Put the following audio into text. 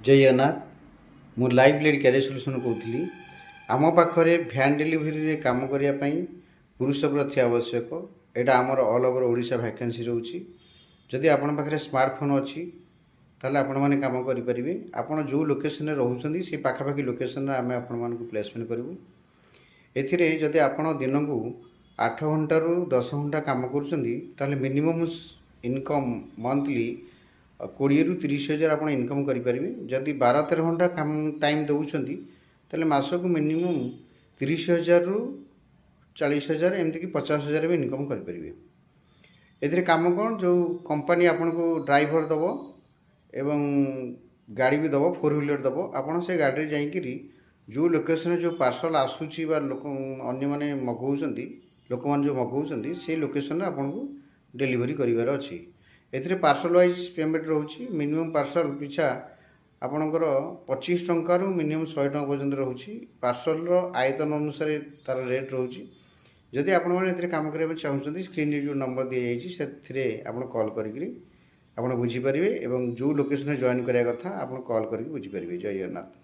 जय जगन्नाथ मु live lead career solution कहूली आम पाखे भैन डेलीवरी काम करने पुरुष प्रथी आवश्यक यहाँ आमर ऑल ओवर ओडिशा वैकेंसी रोचे जदि आपण पाखे स्मार्टफोन अच्छी ताल आपण मैंने कम करेंगे आपड़ जो लोकेशन रोचे से पाखापाखि लोकेशन आम आपण प्लेसमेंट करूँ एदि आप दिन को 8 घंटा 10 घंटा काम कर मिनिमम इनकम मंथली 20 ରୁ 30 हज़ार आप इनकम करेंगे जदि 12-13 घंटा काम टाइम दौरान तेल मसक मिनिमम 30,000 ରୁ 40,000 एमती 50,000 भी इनकम करेंगे ए कम कौन जो कंपनी आपन को ड्राइवर दब एवं गाड़ी भी दब 4 व्हीलर दब आपड़ से गाड़ी जाकि जो लोकेशन जो पार्सल आसूची लोक अन्य मैंने मगाऊँ लोक मैंने जो मगाऊँ से लोकेशन आपन को डेलीवरी करार अच्छी एथिरे पार्सल वाइज पेमेंट रोचे मिनिमम पार्सल पिछा आपणकर 25 टंका मिनिमम 100 टंका पर्यंत रोचे पार्सल आयतन अनुसार तार रेट रोचे जदि आपण मैंने काम करने चाहते स्क्रीन जो नंबर दी जाइए आप कॉल करी आप बुझीपारे और जो लोकेशन जॉइन कराया कथा आप कॉल करके बुझीपारे। जय जगन्नाथ।